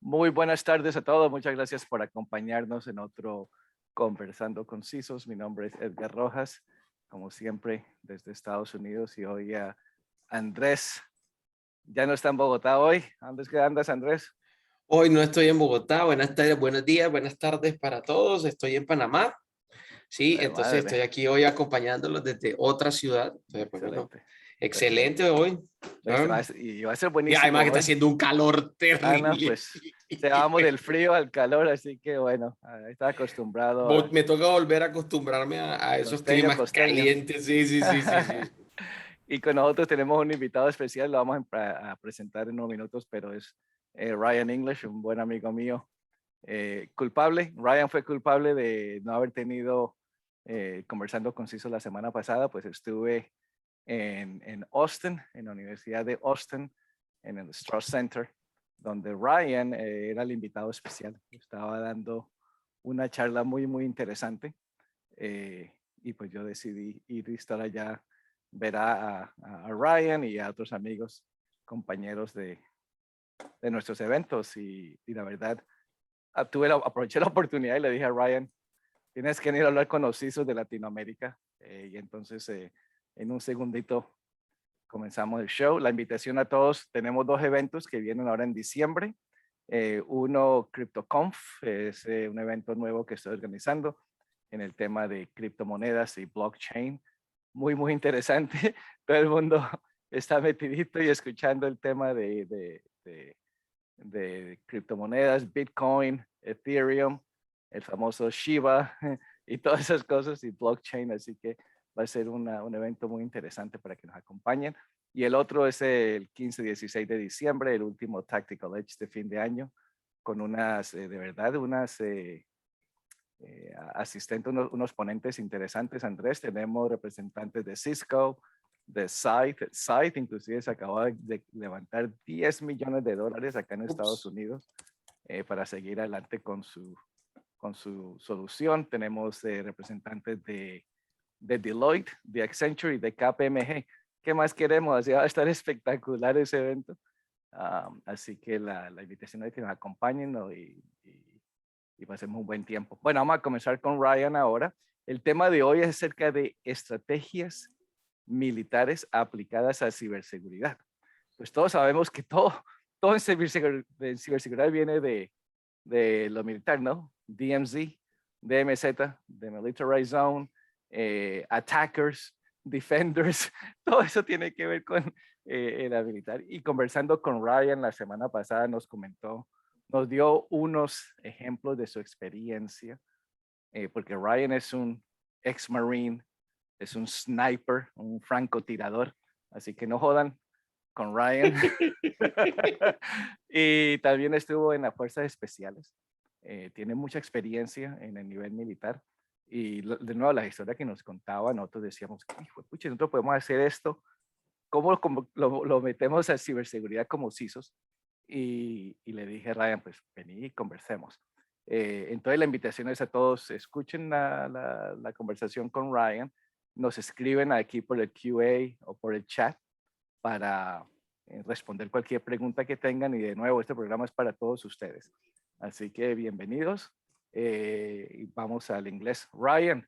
Muy buenas tardes a todos. Muchas gracias por acompañarnos en otro Conversando Concisos. Mi nombre es Edgar Rojas, como siempre, desde Estados Unidos. Y hoy a Andrés, ya no está en Bogotá hoy. ¿Dónde es que andas, Andrés? Hoy no estoy en Bogotá. Buenas tardes, buenos días, buenas tardes para todos. Estoy en Panamá. Sí, Ay, entonces madre. estoy aquí hoy acompañándolos desde otra ciudad. Entonces, pues, bueno, Excelente. excelente hoy. Y va a ser Y buenísimo además que está hoy. haciendo un calor No, terrible. pues se vamos del frío al calor, así que bueno, está acostumbrado a Me toca volver a acostumbrarme a esos costeño, climas costeño. calientes. Sí. Y con nosotros tenemos un invitado especial, lo vamos a presentar en unos minutos, pero es Ryan English, un buen amigo mío. Culpable, Ryan fue culpable de no haber tenido conversando conciso la semana pasada, pues estuve en Austin, en la Universidad de Austin, en el Strauss Center, donde Ryan era el invitado especial. Estaba dando una charla muy interesante y pues yo decidí ir y estar allá, ver a Ryan y a otros amigos, compañeros de nuestros eventos y la verdad, aproveché la oportunidad y le dije a Ryan, tienes que ir a hablar con los CISOs de Latinoamérica. Y entonces, en un segundito, comenzamos el show. La invitación a todos, tenemos dos eventos que vienen ahora en diciembre. Uno, CryptoConf, es un evento nuevo que estoy organizando en el tema de criptomonedas y blockchain. Muy interesante. Todo el mundo está metidito y escuchando el tema de criptomonedas, Bitcoin, Ethereum, el famoso Shiba y todas esas cosas y blockchain. Así que va a ser un evento muy interesante para que nos acompañen. Y el otro es el 15-16 de diciembre, el último Tactical Edge de fin de año, con unas, de verdad, unas asistentes, unos ponentes interesantes. Andrés, tenemos representantes de Cisco, de Scythe inclusive se acaba de levantar $10 millones acá en Estados Unidos para seguir adelante con su solución. Tenemos representantes de Deloitte, de Accenture y de KPMG. ¿Qué más queremos? Así va a estar espectacular ese evento. Así que la invitación es que nos acompañen, ¿no? y pasemos un buen tiempo. Bueno, vamos a comenzar con Ryan ahora. El tema de hoy es acerca de estrategias militares aplicadas a ciberseguridad. Pues todos sabemos que todo en ciberseguridad viene de lo militar, ¿no? DMZ, DMZ, Demilitarized Zone, attackers, defenders, todo eso tiene que ver con la militar. Y conversando con Ryan la semana pasada nos dio unos ejemplos de su experiencia, porque Ryan es un ex-marine, es un sniper, un francotirador, así que no jodan con Ryan. Y también estuvo en las fuerzas especiales. Tiene mucha experiencia en el nivel militar. Y de nuevo, la historia que nos contaba, nosotros decíamos, pucha, nosotros podemos hacer esto. ¿Cómo lo metemos a ciberseguridad como CISOs? Y le dije a Ryan, pues vení y conversemos. Entonces la invitación es a todos, escuchen la conversación con Ryan, nos escriben aquí por el QA o por el chat para responder cualquier pregunta que tengan, y de nuevo, este programa es para todos ustedes. Así que bienvenidos y vamos al inglés. Ryan,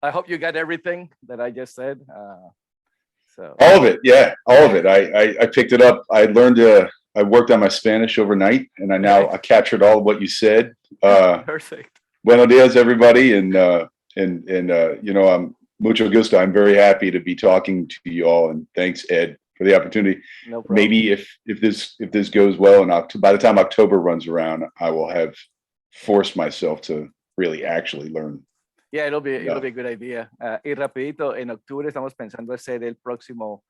I hope you got everything that I just said. All of it, yeah, all of it. I picked it up. I learned I worked on my Spanish overnight, and I captured all of what you said. Perfect. Buenos dias, everybody, and you know, I'm mucho gusto. I'm very happy to be talking to you all, and thanks, Ed, for the opportunity. No problem. Maybe if this goes well, and by the time October runs around, I will have forced myself to really actually learn. Yeah, it'll be a good idea. Y rapidito, en octubre estamos pensando hacer el próximo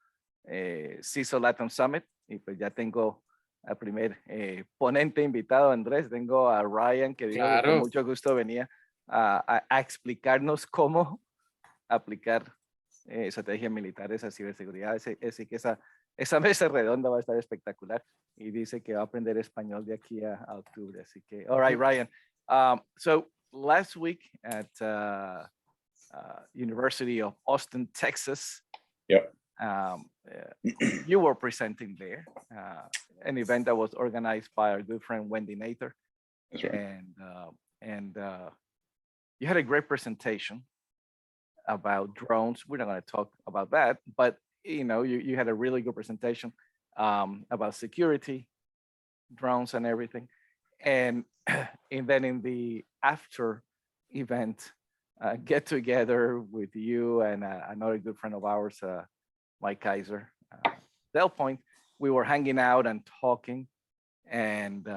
CISO Latin Summit, y pues ya tengo al primer ponente invitado, Andrés. Tengo a Ryan, que dijo que con mucho gusto venía a explicarnos cómo aplicar estrategias militares a ciberseguridad. Así que esa mesa redonda va a estar espectacular, y dice que va a aprender español de aquí a octubre. Así que, all right, Ryan. So last week at University of Austin, Texas, yep. you were presenting there, an event that was organized by our good friend Wendy Nather. That's right. And you had a great presentation about drones. We're not going to talk about that, but you had a really good presentation about security, drones, and everything. And then in the after event get together with you and another good friend of ours, Mike Kaiser, Del Point, we were hanging out and talking, and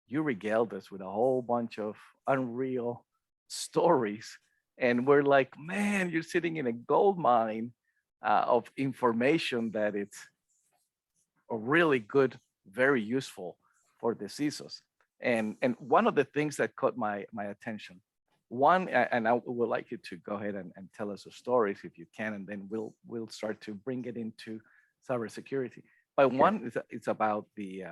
you regaled us with a whole bunch of unreal stories. And we're like, man, you're sitting in a gold mine of information that it's really good, very useful for the CISOs. And one of the things that caught my attention, and I would like you to go ahead and tell us the stories if you can, and then we'll start to bring it into cybersecurity. But Sure. one, it's about the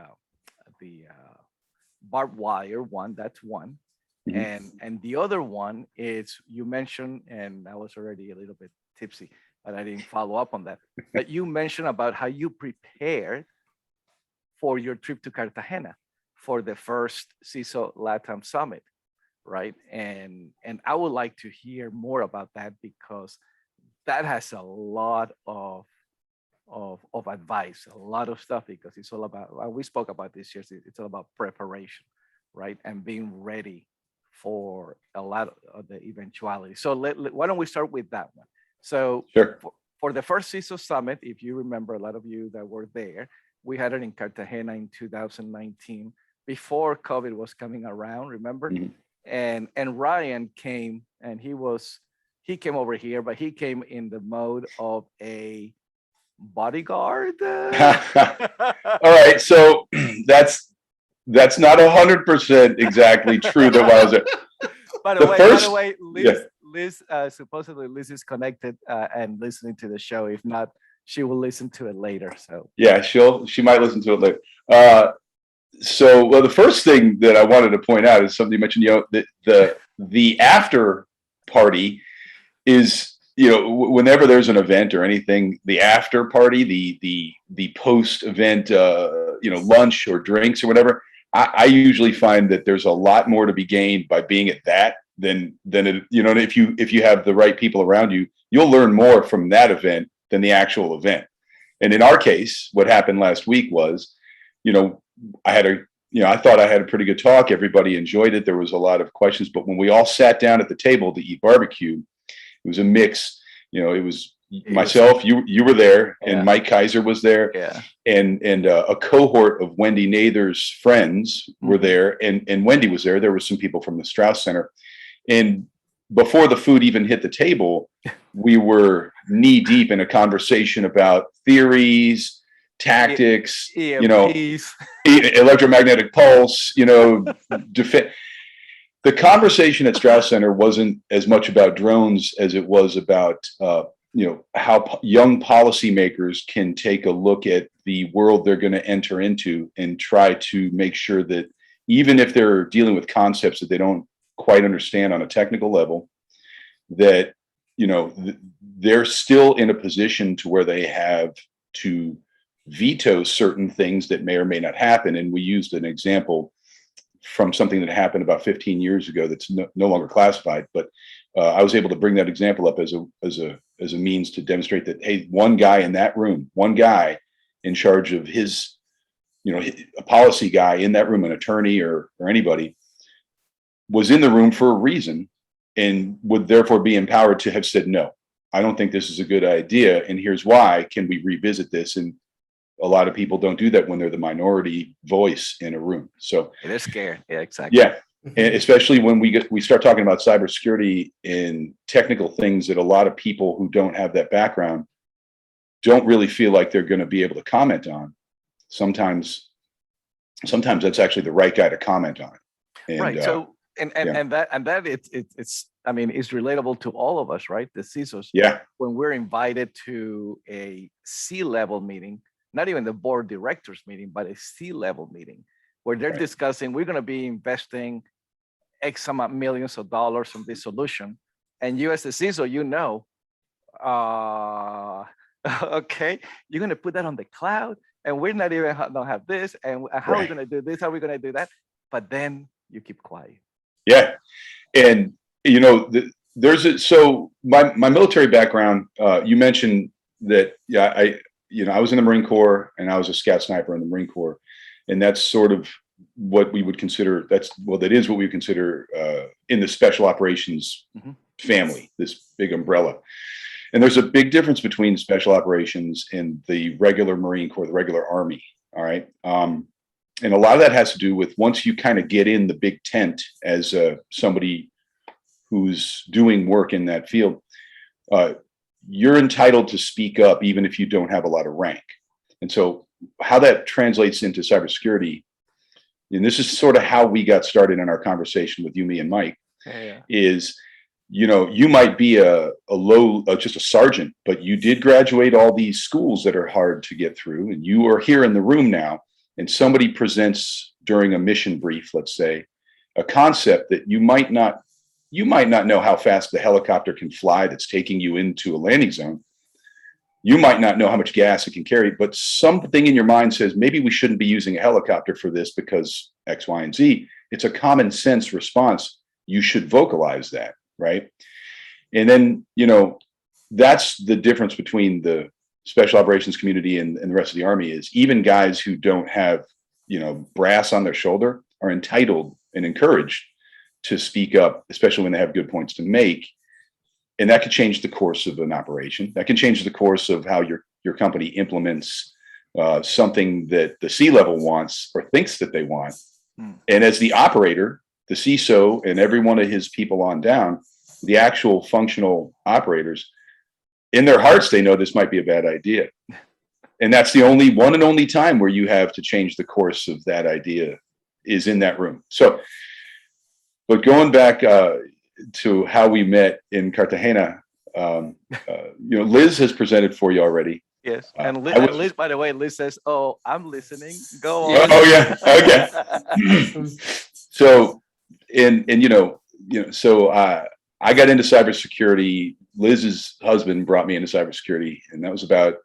barbed wire one, that's one. Mhm. And the other one is, you mentioned, and I was already a little bit tipsy, but I didn't follow up on that. But you mentioned about how you prepared for your trip to Cartagena for the first CISO LATAM Summit, right? And I would like to hear more about that, because that has a lot of advice, a lot of stuff, because it's all about, we spoke about this yesterday, it's all about preparation, right? And being ready for a lot of the eventualities. So why don't we start with that one? So Sure. for the first CISO Summit, if you remember, a lot of you that were there, we had it in Cartagena in 2019, before COVID was coming around, remember? Mhm. And Ryan came, and he came over here, but he came in the mode of a bodyguard. All right, so that's not 100% exactly true that while I was there. By The the first- way, yeah. Liz, supposedly Liz is connected and listening to the show. If not, she will listen to it later. So Yeah, she might listen to it later. Well, the first thing that I wanted to point out is something you mentioned. The after party is, whenever there's an event or anything, the after party, the post event, lunch or drinks or whatever. I usually find that there's a lot more to be gained by being at that than it, if you have the right people around you, you'll learn more from that event than the actual event. And in our case, what happened last week was, I thought I had a pretty good talk. Everybody enjoyed it. There was a lot of questions, but when we all sat down at the table to eat barbecue, it was a mix. It was myself, you were there, and Yeah. Mike Kaiser was there, yeah, and a cohort of Wendy Nather's friends were Mhm. there, and Wendy was there. There were some people from the Strauss Center, and before the food even hit the table, we were knee deep in a conversation about theories, tactics, EMPs. electromagnetic pulse, defense. The conversation at Strauss Center wasn't as much about drones as it was about, how young policymakers can take a look at the world they're going to enter into and try to make sure that even if they're dealing with concepts that they don't quite understand on a technical level, that, they're still in a position to where they have to veto certain things that may or may not happen. And we used an example from something that happened about 15 years ago that's no longer classified, but I was able to bring that example up as a means to demonstrate that, hey, one guy in that room, one guy in charge of his, a policy guy in that room, an attorney or anybody, was in the room for a reason and would therefore be empowered to have said, no, I don't think this is a good idea, and here's why. Can we revisit this? And a lot of people don't do that when they're the minority voice in a room. So They're scared. Yeah, exactly. yeah, and especially when we start talking about cybersecurity and technical things that a lot of people who don't have that background don't really feel like they're going to be able to comment on. Sometimes that's actually the right guy to comment on. And, right. So and yeah. that it's I mean, it's relatable to all of us, right? The CISOs. Yeah. When we're invited to a C-level meeting, not even the board directors meeting, but a C-level meeting where they're Right. discussing, we're going to be investing X amount millions of dollars in this solution. And you as the CISO, Okay, you're going to put that on the cloud, and we're not even don't have this, and how are we Right. going to do this? How are we going to do that? But then you keep quiet. Yeah. And, so my military background, you mentioned that, yeah, I was in the Marine Corps and I was a scout sniper in the Marine Corps. And that's sort of what we would consider, that is what we consider in the special operations family, this big umbrella. And there's a big difference between special operations and the regular Marine Corps, the regular Army. All right. And a lot of that has to do with once you kind of get in the big tent as somebody who's doing work in that field, you're entitled to speak up even if you don't have a lot of rank. And so how that translates into cybersecurity, and this is sort of how we got started in our conversation with you, me, and Mike, is, you might be a low, just a sergeant, but you did graduate all these schools that are hard to get through, and you are here in the room now, and somebody presents during a mission brief, let's say, a concept that you might not know how fast the helicopter can fly that's taking you into a landing zone. You might not know how much gas it can carry, but something in your mind says, maybe we shouldn't be using a helicopter for this because X, Y, and Z. It's a common sense response. You should vocalize that, right? And then, that's the difference between the special operations community and the rest of the Army, is even guys who don't have, brass on their shoulder are entitled and encouraged to speak up, especially when they have good points to make. And that could change the course of an operation. That can change the course of how your company implements something that the C-level wants or thinks that they want. And as the operator, the CISO and every one of his people on down, the actual functional operators, in their hearts, they know this might be a bad idea. And that's the only one and only time where you have to change the course of that idea is in that room. So, but going back to how we met in Cartagena, Liz has presented for you already. Yes, and Liz, by the way, Liz says, "Oh, I'm listening. Go on." Oh yeah, okay. So, so I got into cybersecurity. Liz's husband brought me into cybersecurity, and that was about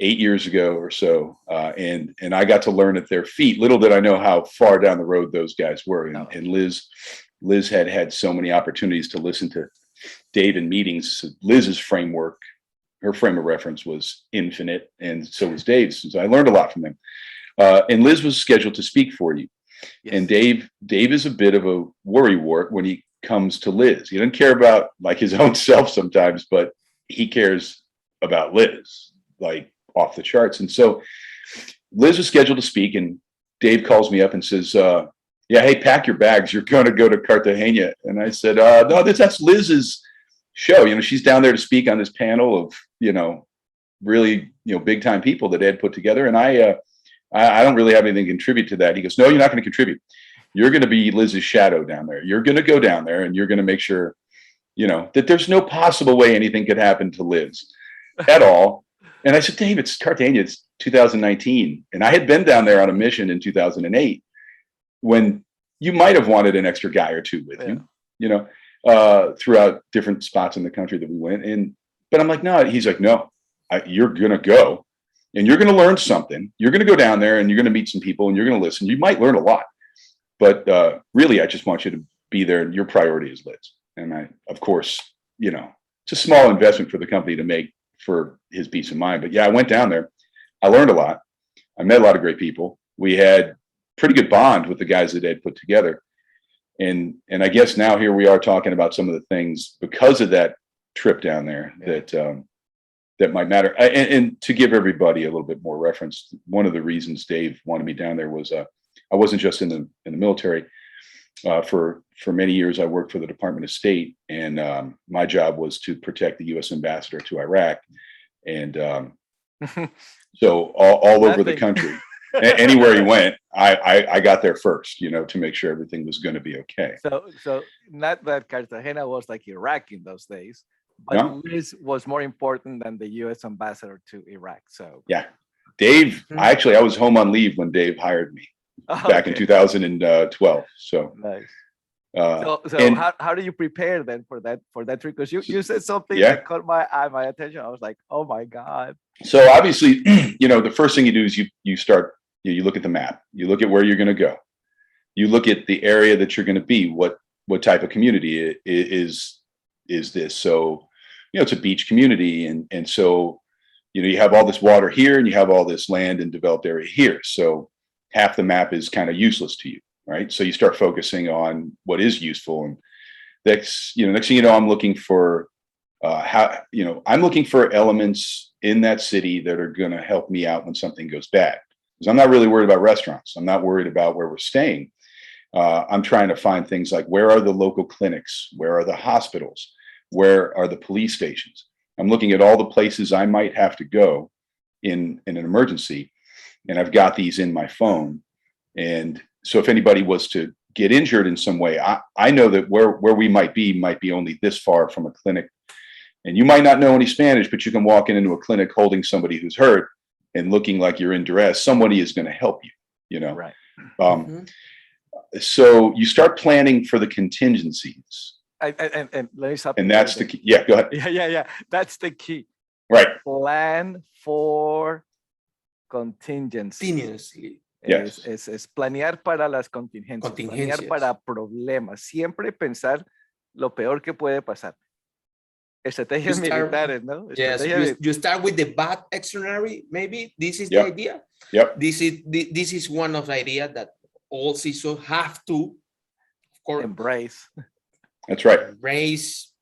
8 years ago or so. And I got to learn at their feet. Little did I know how far down the road those guys were. And Liz had so many opportunities to listen to Dave in meetings. Liz's framework, her frame of reference was infinite, and so was Dave's. So I learned a lot from them. And Liz was scheduled to speak for you. Yes. And Dave is a bit of a worrywart when he comes to Liz. He doesn't care about like his own self sometimes, but he cares about Liz, like off the charts. And so Liz was scheduled to speak, and Dave calls me up and says, yeah, hey, pack your bags. You're going to go to Cartagena. And I said, no, that's Liz's show. She's down there to speak on this panel of, really, big time people that Ed put together. And I don't really have anything to contribute to that. He goes, no, you're not going to contribute. You're going to be Liz's shadow down there. You're going to go down there and you're going to make sure, that there's no possible way anything could happen to Liz at all. And I said, Dave, it's Cartagena. It's 2019. And I had been down there on a mission in 2008 when you might have wanted an extra guy or two with you, throughout different spots in the country that we went. But I'm like, no, he's like, no, you're going to go and you're going to learn something. You're going to go down there and you're going to meet some people and you're going to listen. You might learn a lot, but really, I just want you to be there. And your priority is Liz. And of course, it's a small investment for the company to make for his peace of mind. But yeah, I went down there. I learned a lot. I met a lot of great people. We had pretty good bond with the guys that Ed put together. And I guess now here we are talking about some of the things because of that trip down there that might matter. And to give everybody a little bit more reference, one of the reasons Dave wanted me down there was I wasn't just in the military. For many years, I worked for the Department of State, and my job was to protect the U.S. ambassador to Iraq. And so all over the country, anywhere he went, I got there first, to make sure everything was going to be okay. So not that Cartagena was like Iraq in those days, but Liz was more important than the U.S. ambassador to Iraq. So yeah, Dave, I was home on leave when Dave hired me back in 2012. So nice. So and- how do you prepare then for that trick? Because you said something Yeah. that caught my attention. I was like, oh my God. So obviously, the first thing you do is you start, you look at the map, you look at where you're going to go, you look at the area that you're going to be, what type of community is this? So, it's a beach community. And so, you have all this water here and you have all this land and developed area here. So half the map is kind of useless to you, right? So you start focusing on what is useful. And next thing you know, I'm looking for I'm looking for elements in that city that are going to help me out when something goes bad. Because I'm not really worried about restaurants. I'm not worried about where we're staying. I'm trying to find things like, where are the local clinics? Where are the hospitals? Where are the police stations? I'm looking at all the places I might have to go in an emergency. And I've got these in my phone. And so if anybody was to get injured in some way, I know that where we might be only this far from a clinic. And you might not know any Spanish, but you can walk into a clinic holding somebody who's hurt and looking like you're in duress. Somebody is going to help you, Right. So you start planning for the contingencies. And let me stop. And that's the key. Yeah, go ahead. Yeah. That's the key. Right. Plan for contingency. Contingency. Yes. Es planear para las contingencias. Planear Contingencias. para problemas. Siempre pensar lo peor que puede pasar. Estrategias You start- militares, ¿no? Yes, Estrategias you start with the bad scenario. Maybe this is Yep. the idea. Yep. This is one of the ideas that all CISO have to, of course, embrace. That's right. embrace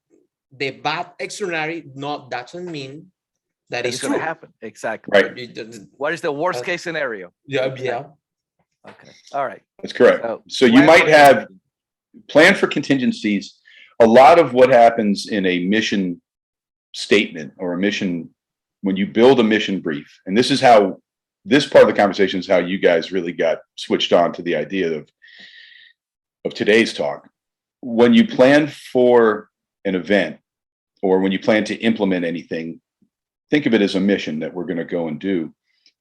the bad scenario. Doesn't mean that It's it's going true. to happen. Exactly. Right. What is the worst case scenario? Yeah. Okay. All right. That's correct. So you plan might for have contingency. plan for contingencies. A lot of what happens in a mission statement or a mission, when you build a mission brief, and this is how this part of the conversation is how you guys really got switched on to the idea of today's talk. When you plan for an event or when you plan to implement anything, think of it as a mission that we're going to go and do.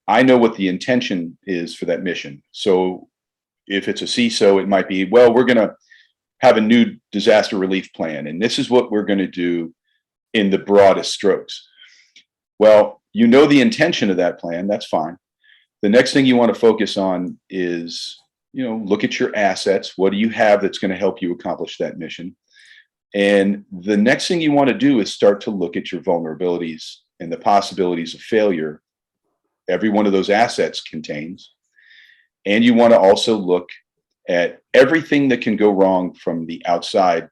I know what the intention is for that mission. So if it's a CISO, it might be, well, we're going to have a new disaster relief plan. And this is what we're going to do in the broadest strokes. Well, the intention of that plan, that's fine. The next thing you want to focus on is, look at your assets. What do you have that's going to help you accomplish that mission? And the next thing you want to do is start to look at your vulnerabilities and the possibilities of failure every one of those assets contains. And you want to also look at everything that can go wrong from the outside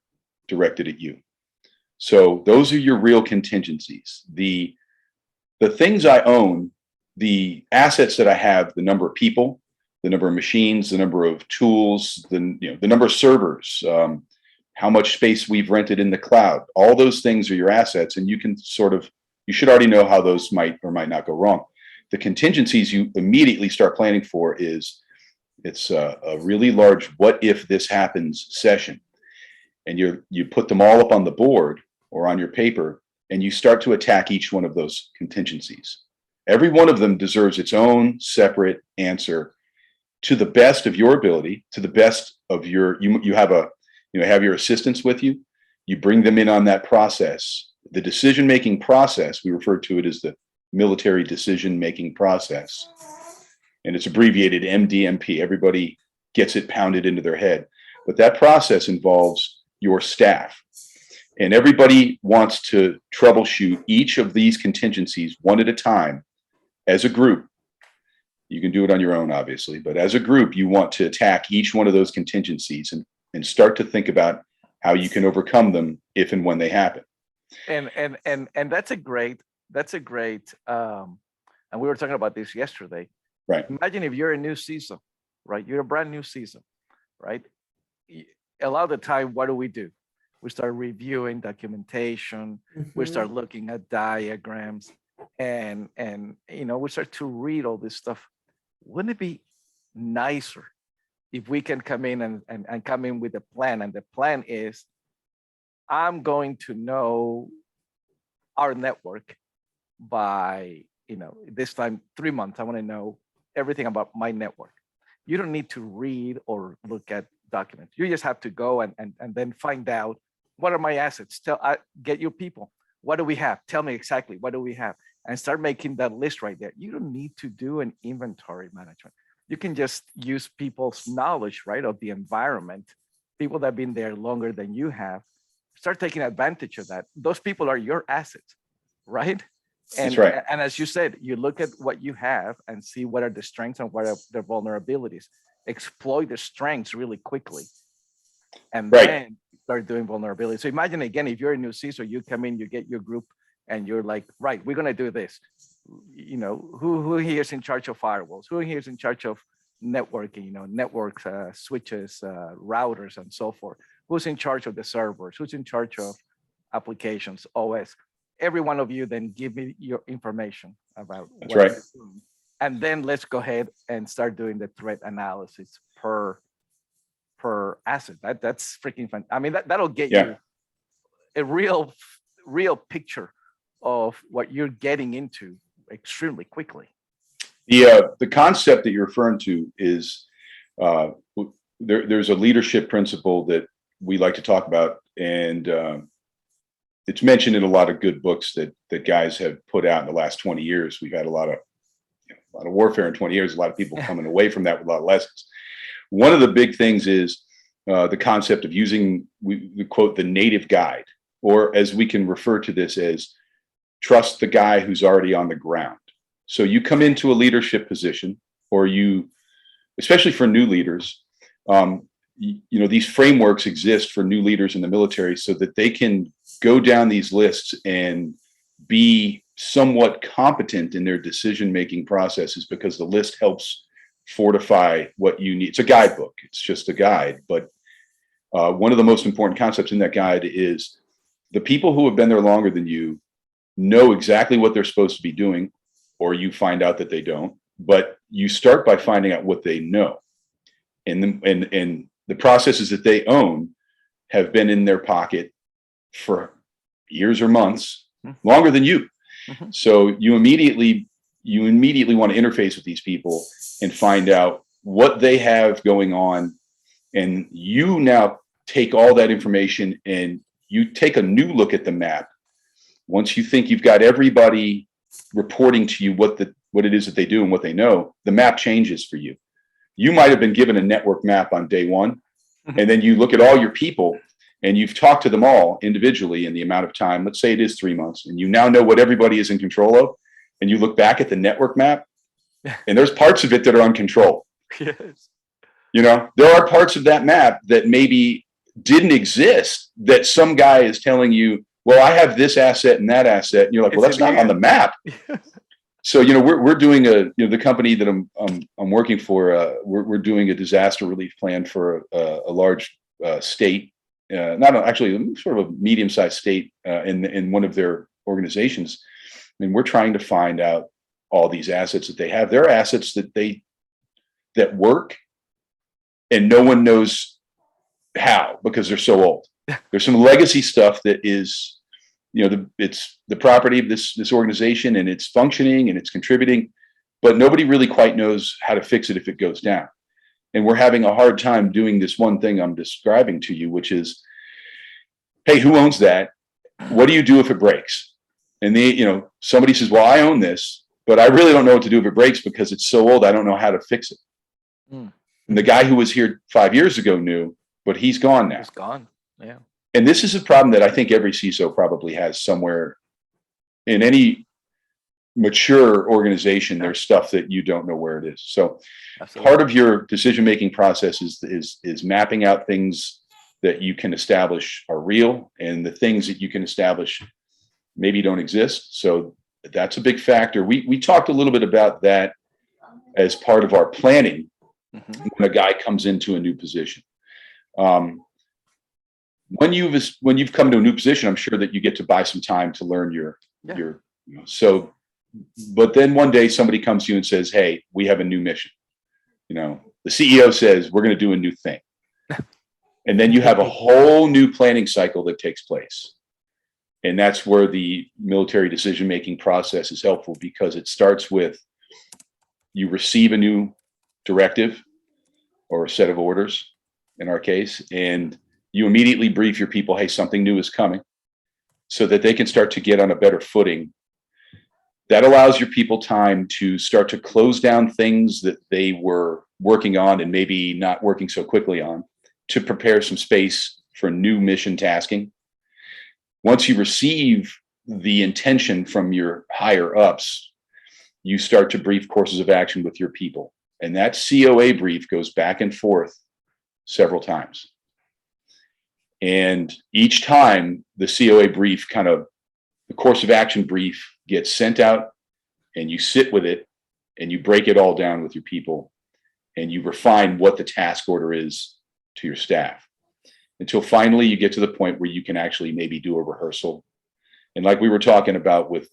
directed at you. So those are your real contingencies. The things I own, the assets that I have, the number of people, the number of machines, the number of tools, the number of servers, how much space we've rented in the cloud, all those things are your assets. And you should already know how those might or might not go wrong. The contingencies you immediately start planning for it's a really large what if this happens session. And you put them all up on the board or on your paper, and you start to attack each one of those contingencies. Every one of them deserves its own separate answer to the best of your ability, to the best of you have your assistants with you. You bring them in on that process. The decision-making process, we refer to it as the military decision-making process. And it's abbreviated MDMP. Everybody gets it pounded into their head. But that process involves your staff. And everybody wants to troubleshoot each of these contingencies one at a time as a group. You can do it on your own, obviously, but as a group, you want to attack each one of those contingencies and start to think about how you can overcome them if and when they happen. And that's a great, and we were talking about this yesterday. Right. Imagine if you're a new CISO, right? You're a brand new CISO, right? A lot of the time, what do? We start reviewing documentation. We start looking at diagrams, and we start to read all this stuff. Wouldn't it be nicer if we can come in and come in with a plan? And the plan is, I'm going to know our network by, this time, 3 months. I want to know everything about my network. You don't need to read or look at document. You just have to go and then find out, what are my assets? Get your people. What do we have? Tell me exactly, what do we have? And start making that list right there. You don't need to do an inventory management. You can just use people's knowledge, right, of the environment, people that have been there longer than you have. Start taking advantage of that. Those people are your assets, right? And, That's right. And as you said, you look at what you have and see what are the strengths and what are the vulnerabilities. Exploit the strengths really quickly, and Right. then start doing vulnerability. So imagine again, if you're a new CISO, you come in, you get your group, and you're like, right, we're gonna do this. You know, who here is in charge of firewalls? Who here is in charge of networking? You know, networks, switches, routers, and so forth. Who's in charge of the servers? Who's in charge of applications, OS? Every one of you then give me your information about That's what right. you're doing. And then let's go ahead and start doing the threat analysis per asset. That's freaking fun. I mean, that'll get Yeah. you a real picture of what you're getting into extremely quickly. The concept that you're referring to is there's a leadership principle that we like to talk about, and it's mentioned in a lot of good books that guys have put out in the last 20 years. We've had a lot of warfare in 20 years, a lot of people coming away from that with a lot of lessons. One of the big things is the concept of using, we quote, the native guide, or as we can refer to this as, trust the guy who's already on the ground. So you come into a leadership position, or you, especially for new leaders, you know, these frameworks exist for new leaders in the military so that they can go down these lists and be somewhat competent in their decision-making processes, because the list helps fortify what you need. It's a guidebook. It's just a guide. But one of the most important concepts in that guide is the people who have been there longer than you know exactly what they're supposed to be doing, or you find out that they don't. But you start by finding out what they know. And the processes that they own have been in their pocket for years or months, longer than you. Mhm. So you immediately want to interface with these people and find out what they have going on. And you now take all that information and you take a new look at the map. Once you think you've got everybody reporting to you what it is that they do and what they know, the map changes for you. You might have been given a network map on day one, and then you look at all your people and you've talked to them all individually in the amount of time, let's say it is 3 months, and you now know what everybody is in control of. And you look back at the network map and there's parts of it that are uncontrolled. Yes. You know, there are parts of that map that maybe didn't exist, that some guy is telling you, well, I have this asset and that asset. And you're like, well, that's not on the map. So, you know, we're doing the company that I'm working for, we're doing a disaster relief plan for a large state, actually sort of a medium-sized state in one of their organizations. And we're trying to find out all these assets that they have. There are assets that work and no one knows how, because they're so old. There's some legacy stuff that is, you know, it's the property of this organization, and it's functioning and it's contributing, but nobody really quite knows how to fix it if it goes down. And we're having a hard time doing this one thing I'm describing to you, which is, hey, who owns that? What do you do if it breaks? And somebody says, well, I own this, but I really don't know what to do if it breaks because it's so old. I don't know how to fix it. And the guy who was here 5 years ago knew, but he's gone now. It's gone. Yeah. And this is a problem that I think every CISO probably has somewhere. In any mature organization, there's stuff that you don't know where it is. So Absolutely. Part of your decision-making process is mapping out things that you can establish are real, and the things that you can establish maybe don't exist. So that's a big factor. We talked a little bit about that as part of our planning when a guy comes into a new position. When you've come to a new position, I'm sure that you get to buy some time to learn but then one day somebody comes to you and says, hey, we have a new mission. You know, the CEO says, we're going to do a new thing. And then you have a whole new planning cycle that takes place. And that's where the military decision-making process is helpful, because it starts with, you receive a new directive or a set of orders. in our case, and you immediately brief your people, hey, something new is coming, so that they can start to get on a better footing. That allows your people time to start to close down things that they were working on and maybe not working so quickly on, to prepare some space for new mission tasking. Once you receive the intention from your higher ups, you start to brief courses of action with your people. And that COA brief goes back and forth several times. And each time the COA brief the course of action brief gets sent out, and you sit with it and you break it all down with your people, and you refine what the task order is to your staff, until finally you get to the point where you can actually maybe do a rehearsal. And like we were talking about with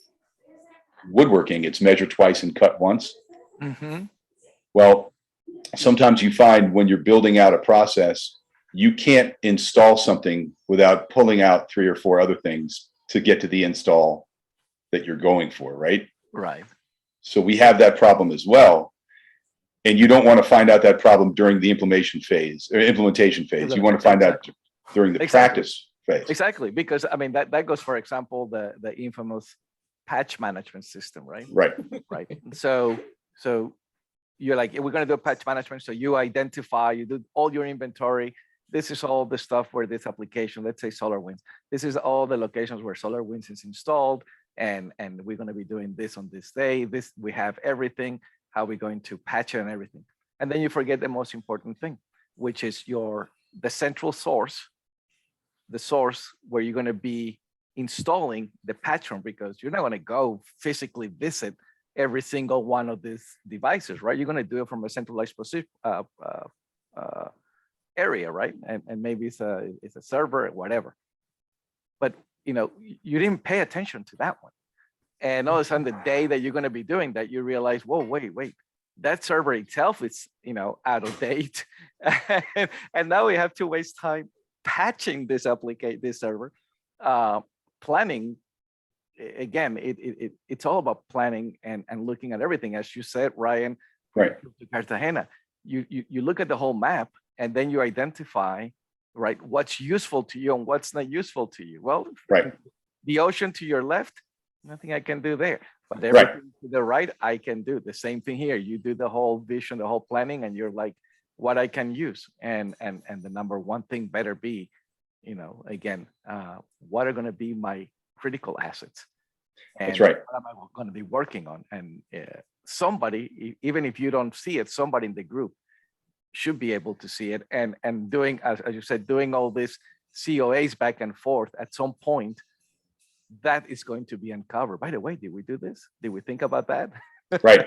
woodworking, it's measure twice and cut once. Mm-hmm. Well, sometimes you find when you're building out a process, you can't install something without pulling out 3 or 4 other things to get to the install that you're going for, right? Right. So we have that problem as well. And you don't want to find out that problem during the implementation phase. You want to find out during the practice phase. Exactly, because I mean that goes, for example, the infamous patch management system, right? Right. Right. So you're like, we're going to do a patch management. So you identify, you do all your inventory. This is all the stuff where this application, let's say SolarWinds, this is all the locations where SolarWinds is installed, and we're going to be doing this on this day. We have everything, how we're going to patch it and everything. And then you forget the most important thing, which is the central source, the source where you're going to be installing the patch from, because you're not going to go physically visit every single one of these devices, right? You're going to do it from a centralized area, right? And maybe it's a server or whatever. But you didn't pay attention to that one. And all of a sudden, the day that you're going to be doing that, you realize, whoa, wait, that server itself is, out of date. And now we have to waste time patching this server. Planning, again, it's all about planning and looking at everything. As you said, Ryan, right, to Cartagena, you look at the whole map, and then you identify, right, what's useful to you and what's not useful to you. Well, right, the ocean to your left, nothing I can do there. But everything to the right, I can do. The same thing here. You do the whole vision, the whole planning, and you're like, what I can use. And the number one thing better be, again, what are going to be my critical assets? And that's right. what am I going to be working on? And somebody, even if you don't see it, somebody in the group should be able to see it. And doing, as you said, doing all this COAs back and forth, at some point, that is going to be uncovered. By the way, did we do this? Did we think about that? Right.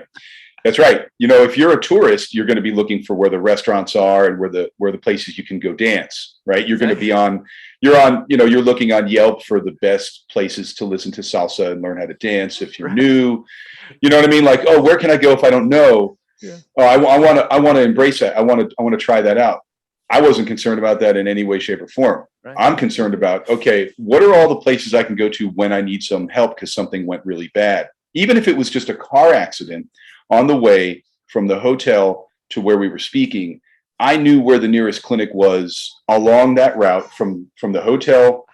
That's right. If you're a tourist, you're going to be looking for where the restaurants are and where the places you can go dance, right? You're going to be you're looking on Yelp for the best places to listen to salsa and learn how to dance. If you're new, you know what I mean? Like, oh, where can I go if I don't know? Yeah. Oh, I want to embrace that. I want to try that out. I wasn't concerned about that in any way, shape, or form. Right. I'm concerned about, okay, what are all the places I can go to when I need some help because something went really bad? Even if it was just a car accident on the way from the hotel to where we were speaking, I knew where the nearest clinic was along that route from the hotel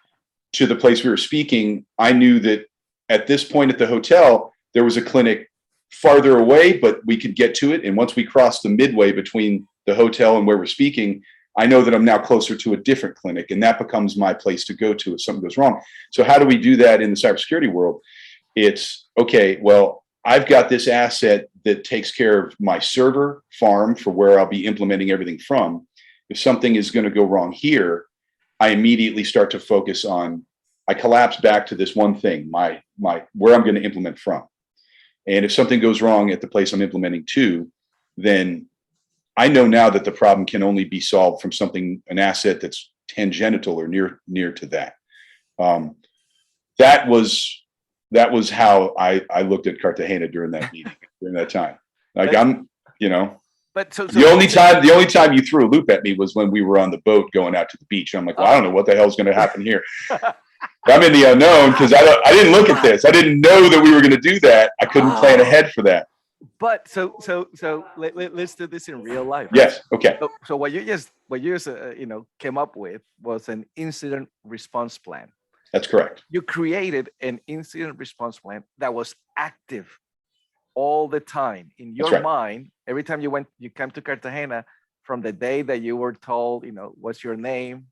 to the place we were speaking. I knew that at this point at the hotel, there was a clinic farther away, but we could get to it. And once we crossed the midway between the hotel and where we're speaking, I know that I'm now closer to a different clinic, and that becomes my place to go to if something goes wrong. So how do we do that in the cybersecurity world? It's, okay, well, I've got this asset that takes care of my server farm for where I'll be implementing everything from. If something is going to go wrong here, I immediately start to focus on, I collapse back to this one thing, my where I'm going to implement from. And if something goes wrong at the place I'm implementing to, then I know now that the problem can only be solved from an asset that's tangential or near to that. That was how I looked at Cartagena during that meeting, during that time. Like, but the only time you threw a loop at me was when we were on the boat going out to the beach. I'm like, well, I don't know what the hell's going to happen here. I'm in the unknown because I didn't look at this. I didn't know that we were going to do that. I couldn't plan ahead for that. But let's do this in real life. Yes. Okay. So what you just came up with was an incident response plan. That's correct. You created an incident response plan that was active all the time in your mind. Every time you came to Cartagena, from the day that you were told, what's your name,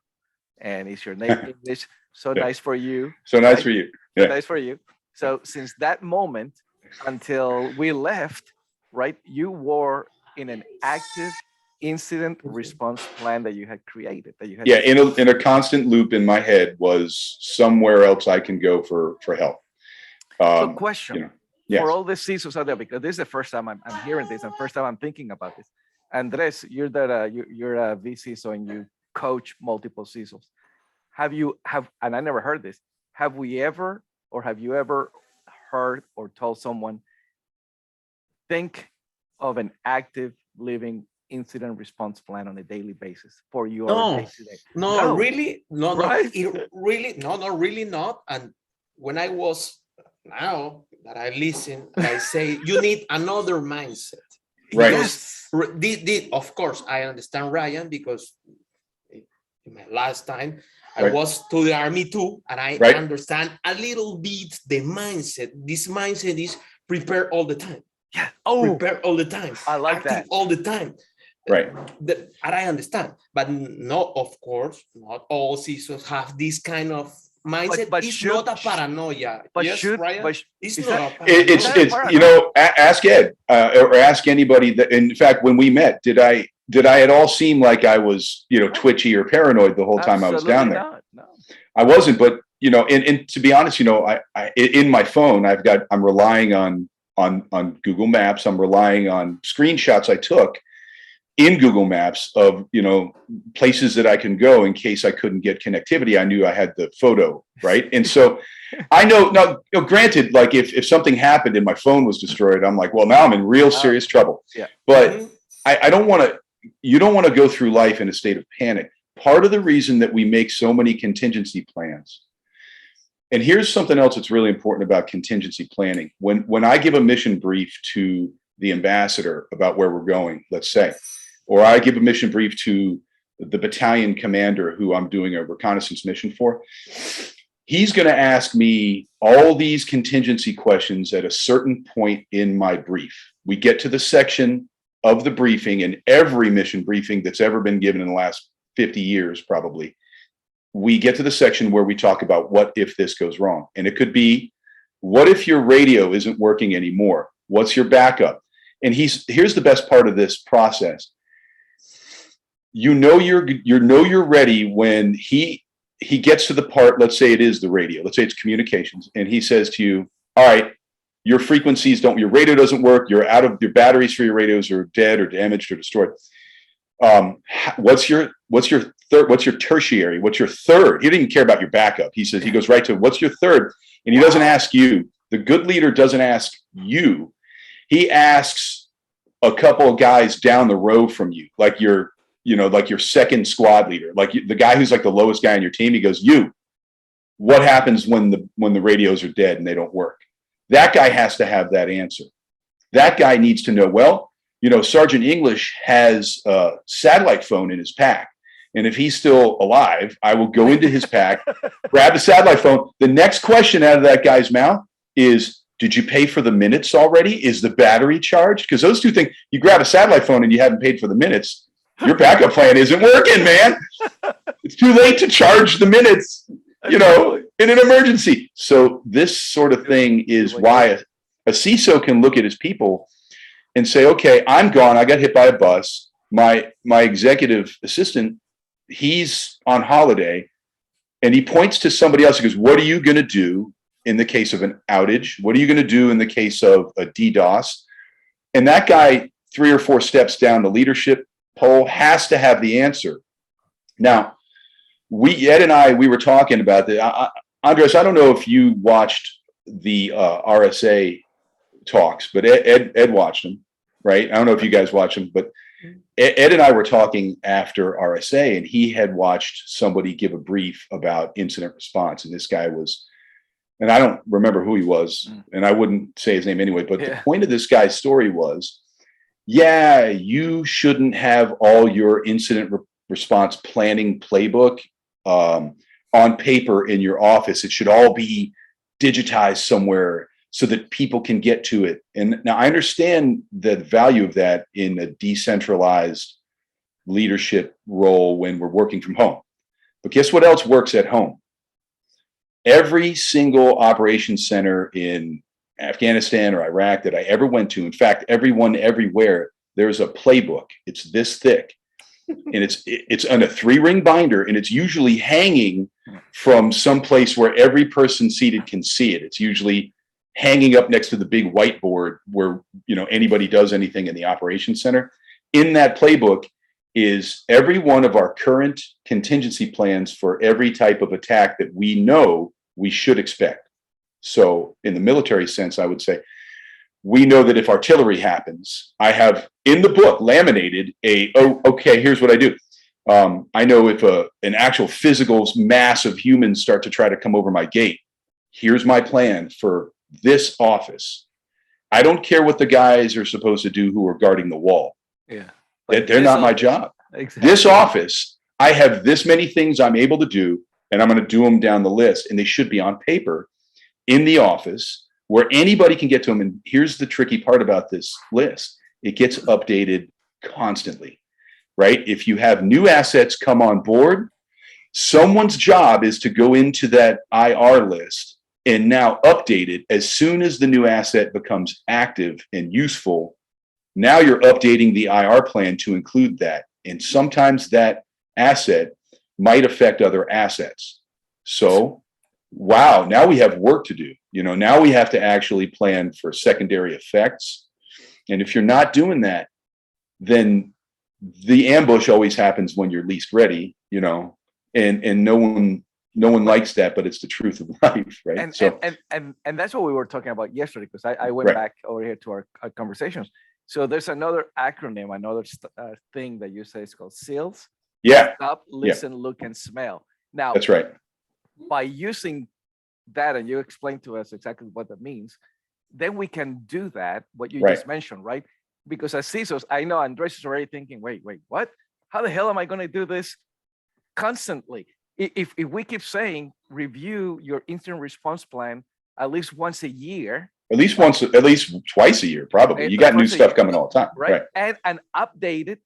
and is your name English? So nice for you. So nice for you. Yeah. So nice for you. So since that moment until we left, right, you were in an active incident response plan that you had created. In a constant loop in my head was somewhere else I can go for help. So question. Yes. For all the CISOs out there, because this is the first time I'm hearing this and first time I'm thinking about this. Andres, you're a vCISO and you coach multiple CISOs. And I never heard this. Have you ever heard or told someone, think of an active living incident response plan on a daily basis for your day-to-day? No, really? No, right? Really not. And when I was, now that I listen, I say, you need another mindset. Right. Of course, I understand Ryan, because in my last time, I was to the army too, and I understand a little bit the mindset. This mindset is prepare all the time. Yeah. Prepare all the time. I like that. All the time. Right. And I understand, but no, of course, not all CISOs have this kind of mindset. But it's not a paranoia. But yes, Ryan? It's not a paranoia. Ask Ed or ask anybody that. In fact, when we met, did I at all seem like I was, twitchy or paranoid the whole time I was down there? Not. No. I wasn't, but and to be honest, I in my phone, I'm relying on Google Maps. I'm relying on screenshots I took in Google Maps of, places that I can go in case I couldn't get connectivity. I knew I had the photo, right? And so I know now, granted, like if something happened and my phone was destroyed, I'm like, well, now I'm in real serious trouble. Yeah. But I don't want to, you don't want to go through life in a state of panic. Part of the reason that we make so many contingency plans, and here's something else that's really important about contingency planning. When I give a mission brief to the ambassador about where we're going, let's say, or I give a mission brief to the battalion commander who I'm doing a reconnaissance mission for, he's going to ask me all these contingency questions at a certain point in my brief. We get to the section of the briefing, and every mission briefing that's ever been given in the last 50 years, probably, we get to the section where we talk about what if this goes wrong. And it could be, what if your radio isn't working anymore? What's your backup? And here's the best part of this process. You're ready when he gets to the part, let's say it is the radio, let's say it's communications, and he says to you, all right, your radio doesn't work, you're out of your batteries for your radios are dead or damaged or destroyed. What's your tertiary? What's your third? He didn't even care about your backup. He goes right to what's your third, and he doesn't ask you. The good leader doesn't ask you. He asks a couple of guys down the row from you, like your second squad leader, like the guy who's like the lowest guy on your team. He goes, what happens when the radios are dead and they don't work? That guy has to have that answer. That guy needs to know, well, Sergeant English has a satellite phone in his pack. And if he's still alive, I will go into his pack, grab the satellite phone. The next question out of that guy's mouth is, did you pay for the minutes already? Is the battery charged? Because those two things, you grab a satellite phone and you haven't paid for the minutes, your backup plan isn't working, man. It's too late to charge the minutes, in an emergency. So this sort of thing is why a CISO can look at his people and say, okay, I'm gone. I got hit by a bus. My executive assistant, he's on holiday, and he points to somebody else. He goes, what are you going to do in the case of an outage? What are you going to do in the case of a DDoS? And that guy, 3 or 4 steps down the leadership pole, has to have the answer. Now, Ed and I were talking about that. Andres, I don't know if you watched the RSA talks, but Ed watched them, right? I don't know if you guys watched them, but Ed and I were talking after RSA, and he had watched somebody give a brief about incident response. And this guy was and I don't remember who he was, and I wouldn't say his name anyway, but the point of this guy's story was, yeah, you shouldn't have all your incident response planning playbook on paper in your office. It should all be digitized somewhere so that people can get to it. And now I understand the value of that in a decentralized leadership role when we're working from home. But guess what else works at home? Every single operations center in Afghanistan or Iraq that I ever went to, in fact, everyone everywhere, there's a playbook. It's this thick. And it's on a 3-ring binder, and it's usually hanging from some place where every person seated can see it. It's usually hanging up next to the big whiteboard where, you know, anybody does anything in the operations center. In that playbook is every one of our current contingency plans for every type of attack that we know we should expect. So in the military sense, I would say, we know that if artillery happens, I have in the book laminated okay, here's what I do. I know if an actual physical mass of humans start to try to come over my gate, here's my plan for this office. I don't care what the guys are supposed to do who are guarding the wall. Yeah. They're not my job. Exactly. This office, I have this many things I'm able to do, and I'm going to do them down the list, and they should be on paper in the office where anybody can get to them. And here's the tricky part about this list. It gets updated constantly, right? If you have new assets come on board, someone's job is to go into that IR list and now update it as soon as the new asset becomes active and useful. Now you're updating the IR plan to include that. And sometimes that asset might affect other assets. So, wow, now we have work to do. You know, now we have to actually plan for secondary effects. And if you're not doing that, then the ambush always happens when you're least ready, you know, and no one likes that, but it's the truth of life, right? And that's what we were talking about yesterday, because I went back over here to our conversations. So there's another acronym, another thing that you say is called SEALs. Yeah. Stop, listen, look, and smell. Now, that's right. By using that, and you explained to us exactly what that means, then we can do that, what you just mentioned, right? Because as CISOs, I know Andres is already thinking, wait, what? How the hell am I going to do this constantly? If we keep saying, review your incident response plan at least once a year. At least twice a year, probably. You got new stuff coming all the time. Right. And update it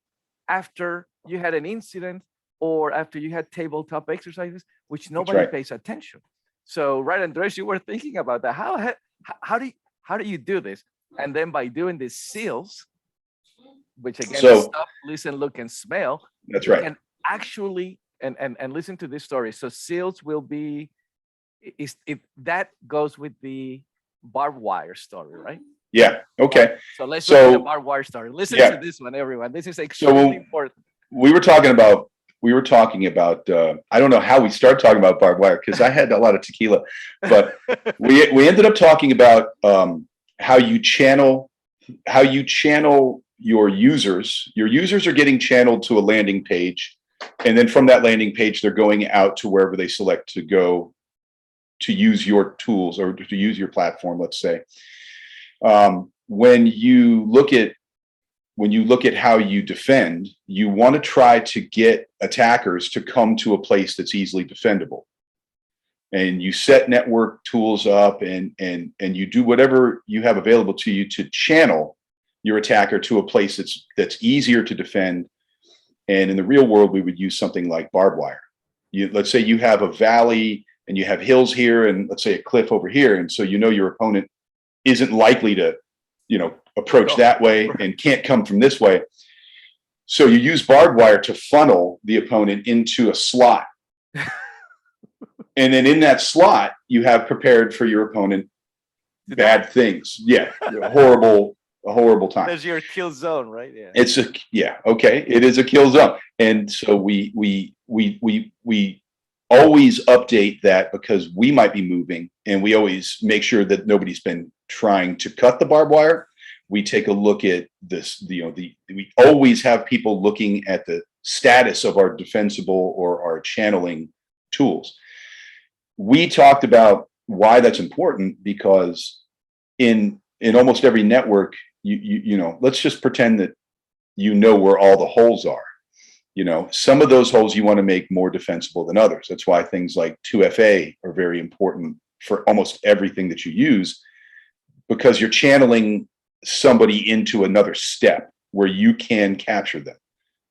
after you had an incident or after you had tabletop exercises, which nobody pays attention. So, right, Andres, you were thinking about that. How do you do this? And then by doing these SEALs, which again, stop, listen, look, and smell. That's right. And actually, and listen to this story. So SEALs will be, if that goes with the barbed wire story, right? Yeah. Okay. So let's look at the barbed wire story. Listen to this one, everyone. This is extremely important. We were talking about. I don't know how we started talking about barbed wire because I had a lot of tequila, but we ended up talking about how you channel your users. Your users are getting channeled to a landing page, and then from that landing page, they're going out to wherever they select to go to use your tools or to use your platform, let's say. When you look at how you defend, you want to try to get attackers to come to a place that's easily defendable. And you set network tools up and you do whatever you have available to you to channel your attacker to a place that's easier to defend. And in the real world, we would use something like barbed wire. Let's say you have a valley and you have hills here and let's say a cliff over here. And so your opponent isn't likely to, approach that way and can't come from this way. So you use barbed wire to funnel the opponent into a slot. And then in that slot, you have prepared for your opponent bad things. Yeah. A horrible time. There's your kill zone, right? Yeah. It is a kill zone. And so we always update that because we might be moving, and we always make sure that nobody's been trying to cut the barbed wire. We take a look at this, we always have people looking at the status of our defensible or our channeling tools. We talked about why that's important, because in almost every network, you know, let's just pretend that you know where all the holes are. You know, some of those holes you want to make more defensible than others. That's why things like 2FA are very important for almost everything that you use, because you're channeling somebody into another step where you can capture them,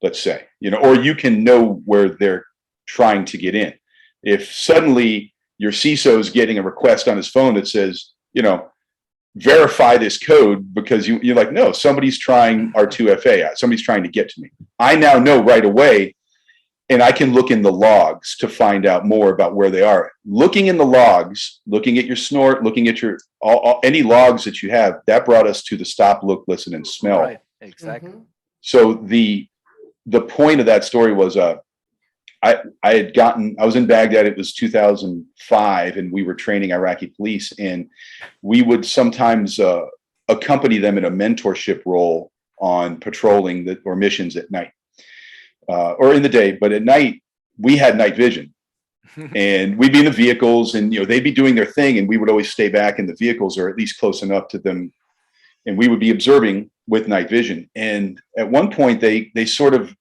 let's say, you know, or you can know where they're trying to get in. If suddenly your CISO is getting a request on his phone that says, you know, verify this code, because you're like, no, somebody's trying our 2FA out. Somebody's trying to get to me. I now know right away, and I can look in the logs to find out more about where they are. Looking in the logs, looking at your snort, looking at your any logs that you have, that brought us to the stop, look, listen, and smell. Right, exactly. So the point of that story was, I was in Baghdad, it was 2005, and we were training Iraqi police, and we would sometimes accompany them in a mentorship role on patrolling or missions at night, or in the day, but at night we had night vision. And we'd be in the vehicles, and, you know, they'd be doing their thing, and we would always stay back in the vehicles, or at least close enough to them, and we would be observing with night vision. And at one point they sort of,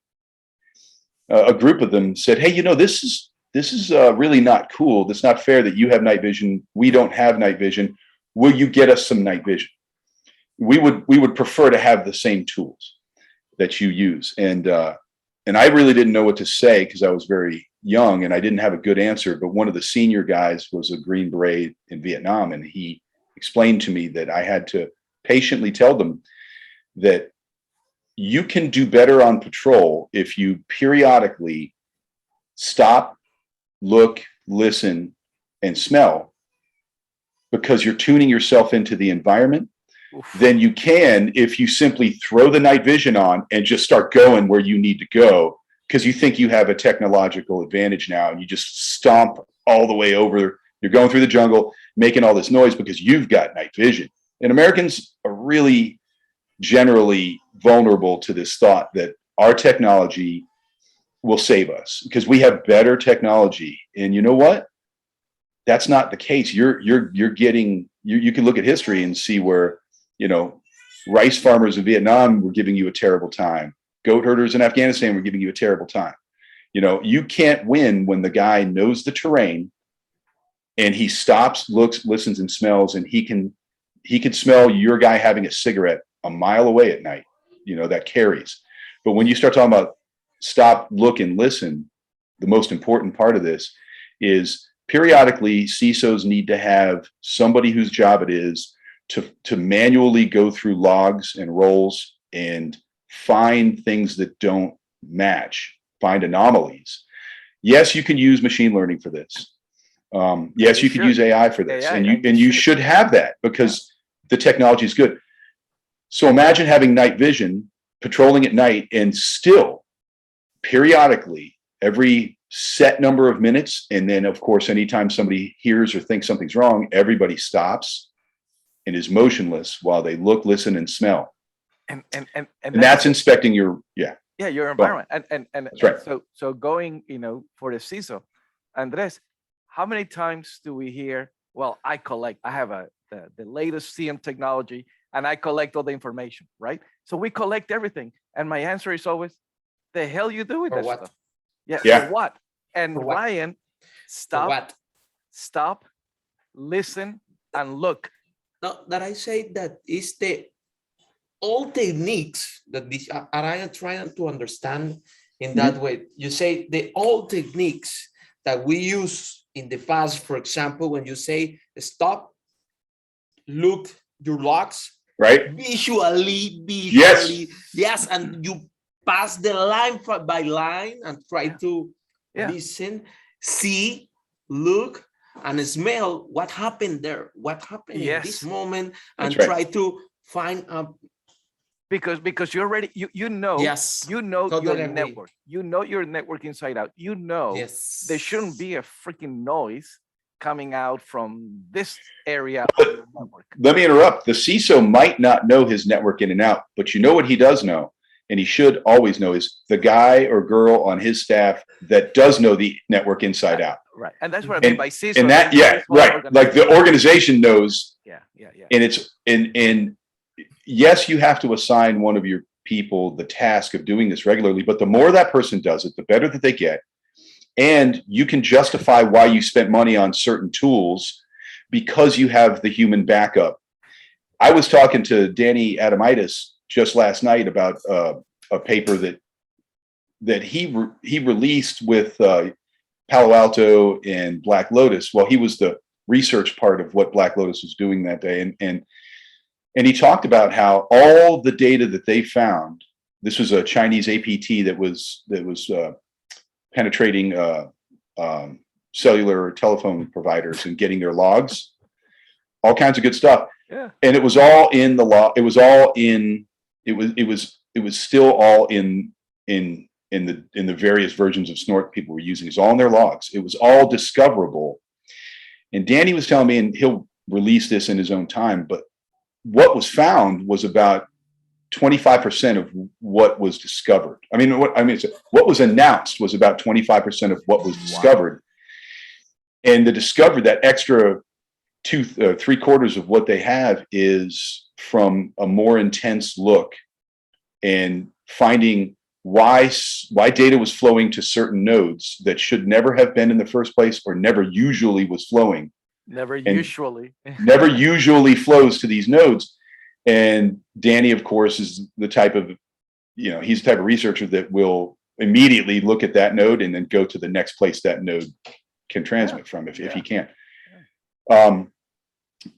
a group of them said, hey, you know, this is really not cool. It's not fair that you have night vision, we don't have night vision. Will you get us some night vision? We would prefer to have the same tools that you use. And I really didn't know what to say, because I was very young and I didn't have a good answer. But one of the senior guys was a Green Beret in Vietnam, and he explained to me that I had to patiently tell them that you can do better on patrol if you periodically stop, look, listen, and smell, because you're tuning yourself into the environment. Than you can if you simply throw the night vision on and just start going where you need to go, because you think you have a technological advantage now, and you just stomp all the way over. You're going through the jungle, making all this noise because you've got night vision. And Americans are really generally vulnerable to this thought that our technology will save us because we have better technology. And you know what? That's not the case. You can look at history and see where, you know, rice farmers in Vietnam were giving you a terrible time. Goat herders in Afghanistan were giving you a terrible time. You know, you can't win when the guy knows the terrain and he stops, looks, listens, and smells, and he can smell your guy having a cigarette a mile away at night. You know, that carries. But when you start talking about stop, look, and listen, the most important part of this is periodically CISOs need to have somebody whose job it is to manually go through logs and roles and find things that don't match, find anomalies. Yes, you can use machine learning for this. Yes, you can use AI for this, and you should have that because the technology is good. So imagine having night vision, patrolling at night, and still periodically every set number of minutes, and then of course anytime somebody hears or thinks something's wrong, everybody stops and is motionless while they look, listen, and smell. And that's inspecting your your environment. And that's right. So going, you know, for the CISO, Andres, how many times do we hear, well, I have the latest CM technology and I collect all the information, right? So we collect everything. And my answer is always, the hell you do with that stuff? For what? And for Ryan, stop, listen, and look. Now that I say that is the old techniques that I am trying to understand in that way. You say the old techniques that we use in the past, for example, when you say stop, look, your logs, right? Visually, yes, and you pass the line by line and try to listen, see, look, and smell what happened there, what happened in this moment, and try to find a because you're already you know totally your network. You know your network inside out. You know there shouldn't be a freaking noise coming out from this area of your network. Let me interrupt. The CISO might not know his network in and out, but you know what he does know and he should always know, is the guy or girl on his staff that does know the network inside out. Right. And that's what I mean by CISO. And that, right. Like the organization knows. Yeah. And yes, you have to assign one of your people the task of doing this regularly, but the more that person does it, the better that they get. And you can justify why you spent money on certain tools because you have the human backup. I was talking to Danny Adamitis just last night about a paper that he released with Palo Alto and Black Lotus. Well, he was the research part of what Black Lotus was doing that day, and he talked about how all the data that they found. This was a Chinese APT that was penetrating cellular telephone providers and getting their logs, all kinds of good stuff. Yeah. And it was all in the law. It was all in. It was still all in the various versions of Snort people were using. It's all in their logs. It was all discoverable. And Danny was telling me, and he'll release this in his own time, but what was found was about 25% of what was discovered. What was announced was about 25% of what was discovered. And that extra 3/4 of what they have is from a more intense look and finding why data was flowing to certain nodes that should never have been in the first place, or never usually was flowing. Never usually flows to these nodes. And Danny, of course, is the type of, he's the type of researcher that will immediately look at that node and then go to the next place that node can transmit from if he can.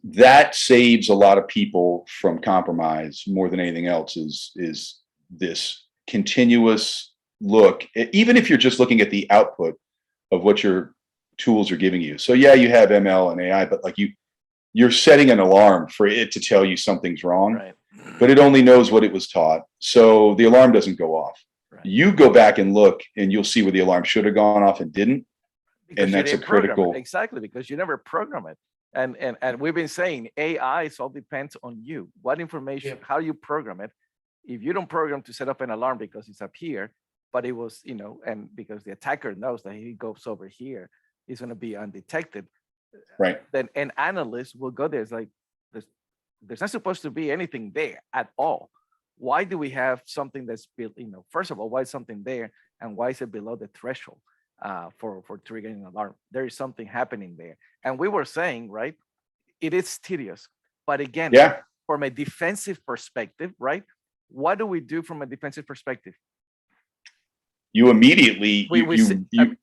That saves a lot of people from compromise more than anything else, is this continuous look, even if you're just looking at the output of what your tools are giving you. So yeah, you have ML and AI, but like you're setting an alarm for it to tell you something's wrong, right, but it only knows what it was taught. So the alarm doesn't go off. Right. You go back and look and you'll see where the alarm should have gone off and didn't. Because and that's a critical. Exactly, because you never program it. And we've been saying AI all depends on you. What information, how you program it. If you don't program to set up an alarm because it's up here, but it was, and because the attacker knows that he goes over here, it's going to be undetected. Right. Then an analyst will go there. It's like, there's not supposed to be anything there at all. Why do we have something that's built, first of all, why is something there? And why is it below the threshold for triggering an alarm? There is something happening there. And we were saying, right, it is tedious. But again, from a defensive perspective, right, what do we do from a defensive perspective? You immediately, you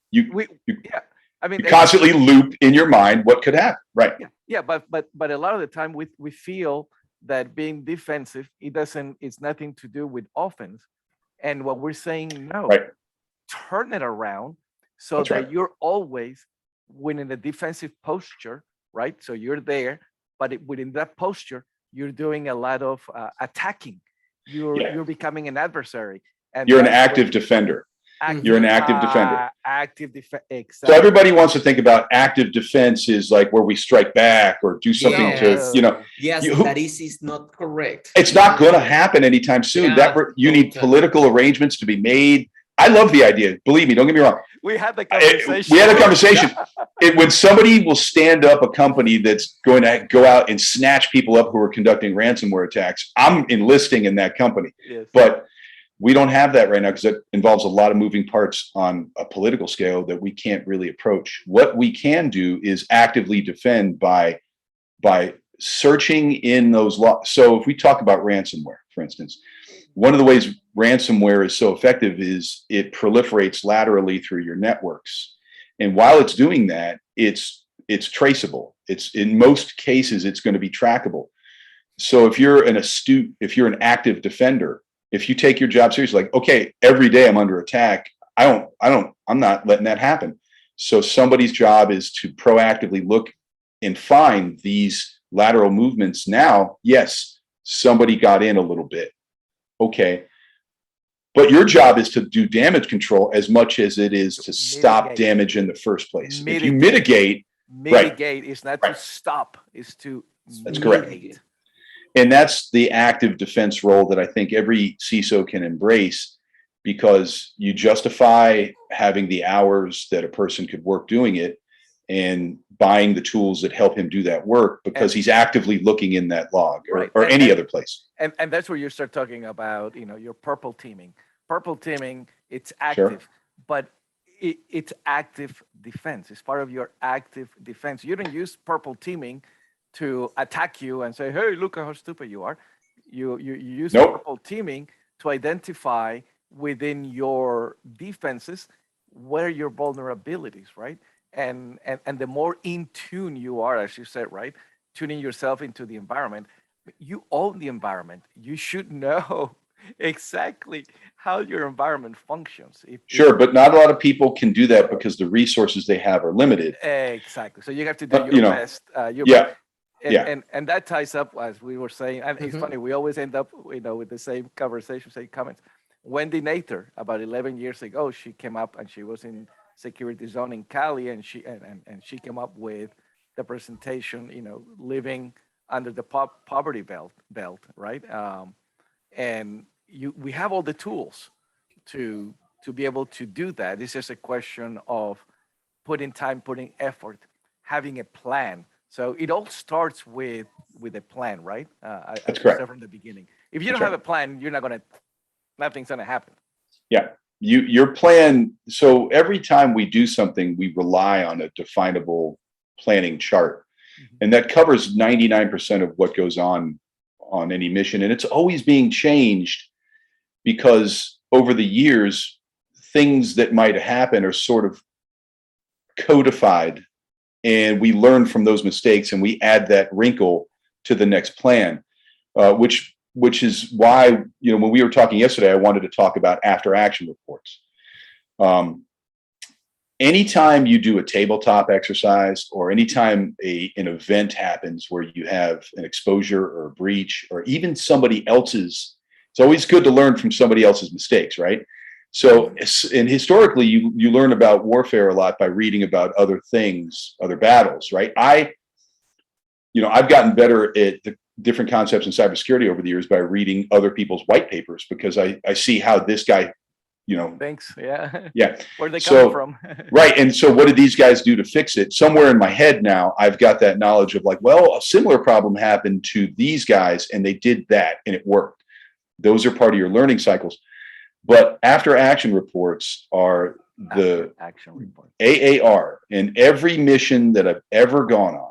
constantly loop in your mind what could happen, right? But a lot of the time we feel that being defensive, it's nothing to do with offense. And what we're saying, no, turn it around so that you're always within a defensive posture, right? So you're there, but within that posture, you're doing a lot of attacking. You're becoming an adversary. And you're an active defender. You're an active defender. Exactly. So everybody wants to think about active defense is like where we strike back or do something to, Yes, that is not correct. It's not going to happen anytime soon. You need political arrangements to be made. I love the idea. Believe me, don't get me wrong. We had the conversation. When somebody will stand up a company that's going to go out and snatch people up who are conducting ransomware attacks, I'm enlisting in that company. Yes. But we don't have that right now because it involves a lot of moving parts on a political scale that we can't really approach. What we can do is actively defend by searching in those logs. So if we talk about ransomware, for instance, one of the ways ransomware is so effective is it proliferates laterally through your networks. And while it's doing that, it's traceable. It's in most cases, it's going to be trackable. So if you're an active defender, if you take your job seriously, like, okay, every day I'm under attack, I'm not letting that happen. So somebody's job is to proactively look and find these lateral movements. Now, yes, somebody got in a little bit. Okay. But your job is to do damage control as much as it is to stop damage in the first place. If you mitigate is not to stop, is to mitigate. That's correct. And that's the active defense role that I think every CISO can embrace, because you justify having the hours that a person could work doing it and buying the tools that help him do that work, because he's actively looking in that log, or any other place. And that's where you start talking about, your purple teaming. Purple teaming, it's active, but it's active defense. It's part of your active defense. You don't use purple teaming to attack you and say, hey, look how stupid you are. You use purple teaming to identify within your defenses where your vulnerabilities, right? And the more in tune you are, as you said, right, tuning yourself into the environment, you own the environment. You should know exactly how your environment functions. But not a lot of people can do that because the resources they have are limited. Exactly. So you have to do your best. And that ties up, as we were saying, and it's funny, we always end up, with the same conversation, same comments. Wendy Nather, about 11 years ago, she came up and she was in security zone in Cali, and she came up with the presentation, living under the poverty belt, right? And we have all the tools to be able to do that. It's just a question of putting time, putting effort, having a plan. So it all starts with a plan, right? That's correct. From the beginning. If you don't have a plan, nothing's gonna happen. Yeah, your plan. So every time we do something, we rely on a definable planning chart, and that covers 99% of what goes on any mission, and it's always being changed, because over the years, things that might happen are sort of codified, and we learn from those mistakes and we add that wrinkle to the next plan, which is why, when we were talking yesterday, I wanted to talk about after action reports. Anytime you do a tabletop exercise, or anytime an event happens where you have an exposure or a breach, or even somebody else's, it's always good to learn from somebody else's mistakes, right? So, and historically, you learn about warfare a lot by reading about other things, other battles, right? I've gotten better at the different concepts in cybersecurity over the years by reading other people's white papers, because I see how this guy, thanks. Where they come from. Right. And so what did these guys do to fix it? Somewhere in my head now, I've got that knowledge of a similar problem happened to these guys and they did that and it worked. Those are part of your learning cycles. But after action reports are the action report. AAR. In every mission that I've ever gone on,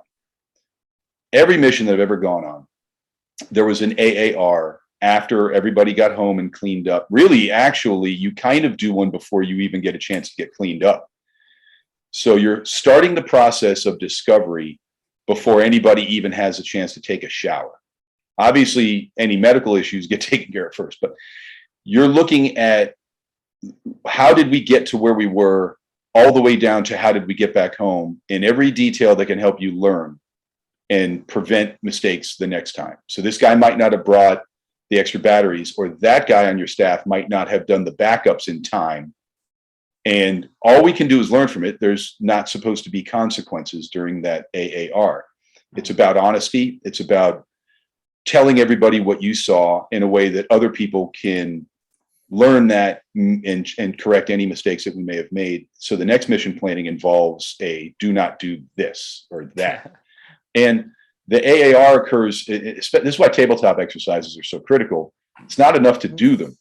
there was an AAR after everybody got home and cleaned up. Really, actually, you kind of do one before you even get a chance to get cleaned up. So you're starting the process of discovery before anybody even has a chance to take a shower. Obviously, any medical issues get taken care of first, but you're looking at how did we get to where we were, all the way down to how did we get back home, in every detail that can help you learn and prevent mistakes the next time. So this guy might not have brought the extra batteries, or that guy on your staff might not have done the backups in time. And all we can do is learn from it. There's not supposed to be consequences during that AAR. It's about honesty. It's about telling everybody what you saw in a way that other people can learn that and correct any mistakes that we may have made. So the next mission planning involves a do not do this or that. And the AAR occurs, this is why tabletop exercises are so critical. It's not enough to do them.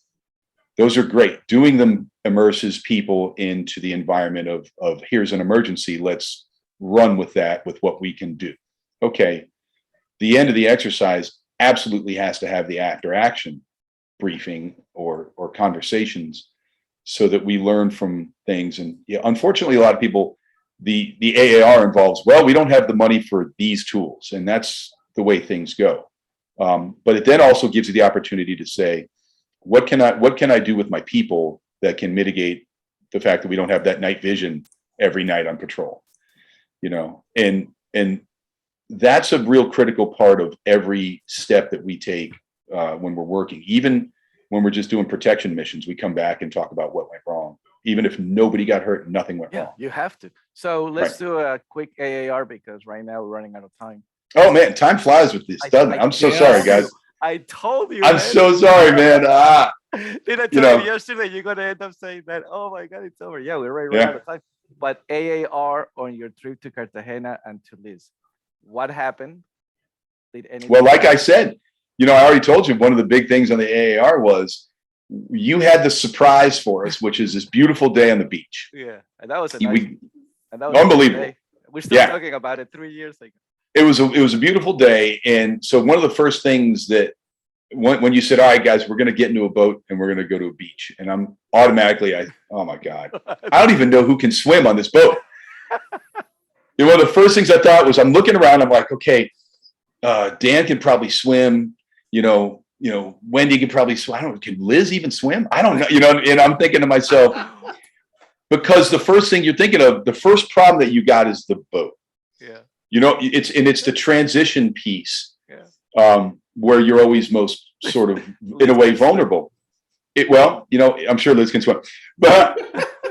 Those are great. Doing them immerses people into the environment of here's an emergency, let's run with that, with what we can do. Okay, the end of the exercise absolutely has to have the after action briefing or conversations so that we learn from things. And unfortunately, a lot of people, the AAR involves, well, we don't have the money for these tools, and that's the way things go. But it then also gives you the opportunity to say, what can I do with my people that can mitigate the fact that we don't have that night vision every night on patrol, and that's a real critical part of every step that we take when we're working. Even when we're just doing protection missions, we come back and talk about what went wrong. Even if nobody got hurt, nothing went wrong. You have to. So let's do a quick AAR, because right now we're running out of time. Oh man, time flies with this, doesn't it? I'm so sorry, guys. I told you. I'm so sorry, man. Did I You tell know. you yesterday you're gonna end up saying that? Oh my God, it's over. Yeah, we're right out of time. But AAR on your trip to Cartagena and to Liz, what happened? Did anything Well, like I said, you know, I already told you one of the big things on the AAR was you had the surprise for us, which is this beautiful day on the beach. Yeah, and that was unbelievable. We're still talking about it 3 years ago. It was a beautiful day, and so one of the first things that when you said, "All right, guys, we're going to get into a boat and we're going to go to a beach," and I'm automatically, oh my God, I don't even know who can swim on this boat. You know, one of the first things I thought was, I'm looking around, I'm like, okay, Dan can probably swim. You know, Wendy can probably swim. I don't know, can Liz even swim? I don't know. You know, and I'm thinking to myself, because the first thing you're thinking of, the first problem that you got is the boat. Yeah. You know, it's the transition piece. Yeah. Where you're always most sort of, in a way, vulnerable. Well, you know, I'm sure Liz can swim, but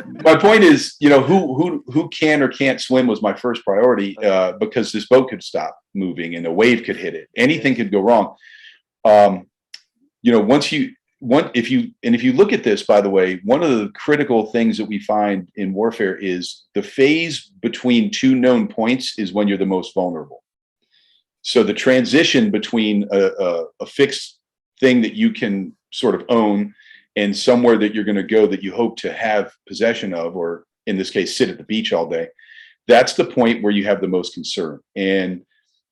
my point is, you know, who can or can't swim was my first priority, because this boat could stop moving and a wave could hit it. Anything could go wrong. You know, if you look at this, by the way, one of the critical things that we find in warfare is the phase between two known points is when you're the most vulnerable. So the transition between a fixed thing that you can sort of own and somewhere that you're going to go that you hope to have possession of, or in this case, sit at the beach all day, that's the point where you have the most concern. And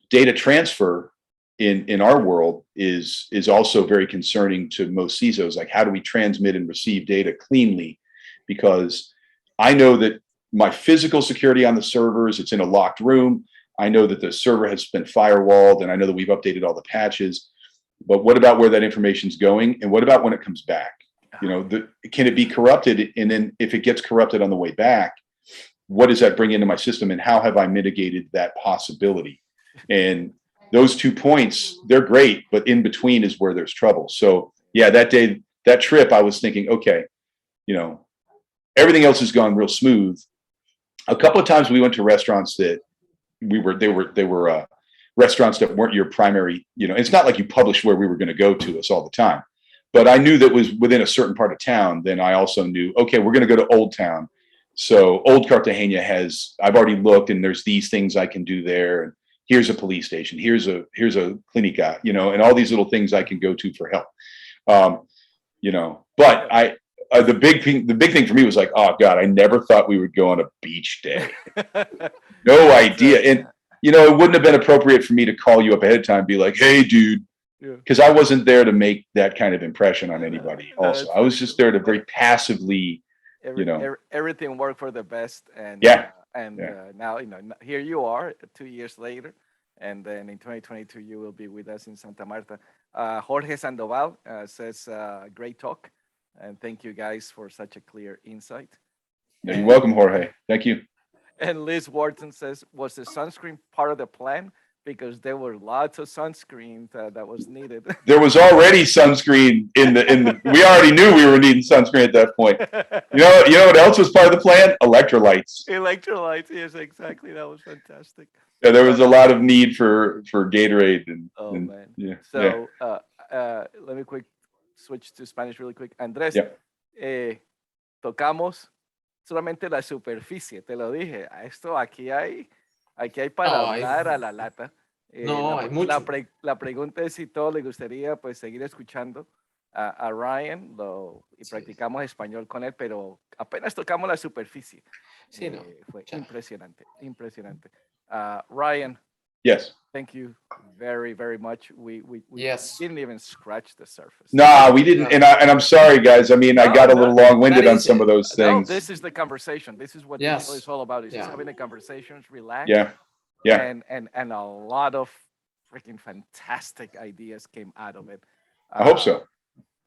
data transfer in our world is also very concerning to most CISOs. Like, how do we transmit and receive data cleanly? Because I know that my physical security on the servers, it's in a locked room. I know that the server has been firewalled, and I know that we've updated all the patches. But what about where that information is going? And what about when it comes back? You know, can it be corrupted? And then if it gets corrupted on the way back, what does that bring into my system? And how have I mitigated that possibility? And those 2 points, they're great, but in between is where there's trouble. So yeah, that day, that trip, I was thinking, okay, you know, everything else has gone real smooth. A couple of times we went to restaurants that they were restaurants that weren't your primary, you know, it's not like you published where we were going to go to us all the time, but I knew that was within a certain part of town. Then I also knew, okay, we're going to go to Old Town. So Old Cartagena I've already looked, and there's these things I can do there. And here's a police station, here's a clinica, you know, and all these little things I can go to for help. You know, but the big thing for me was like, oh God, I never thought we would go on a beach day. No idea. And, you know, it wouldn't have been appropriate for me to call you up ahead of time and be like, hey, dude, because I wasn't there to make that kind of impression on anybody. Also, I was just there to very passively, you know, everything worked for the best. And now, you know, here you are 2 years later. And then in 2022, you will be with us in Santa Marta. Jorge Sandoval says, great talk. And thank you guys for such a clear insight. You're welcome, Jorge. Thank you. And Liz Wharton says, was the sunscreen part of the plan? Because there were lots of sunscreen that was needed. There was already sunscreen in the. We already knew we were needing sunscreen at that point. You know what else was part of the plan? Electrolytes. Electrolytes, yes, exactly. That was fantastic. Yeah, there was a lot of need for Gatorade and man. Yeah. So let me switch to Spanish really quick. Andrés, tocamos solamente la superficie, te lo dije. Aquí hay para hablar a la lata. Hay mucho. La pregunta es si todos les gustaría pues seguir escuchando a Ryan y practicamos español con él, pero apenas tocamos la superficie. Sí, no. Fue impresionante. Ryan. Yes. Thank you very, very much. We didn't even scratch the surface. Nah, we didn't. And I'm sorry, guys. I mean, I got a little long-winded on some of those things. No, this is the conversation. This is what this show is all about. It's just having a conversation, relax. Yeah. And a lot of freaking fantastic ideas came out of it. I hope so.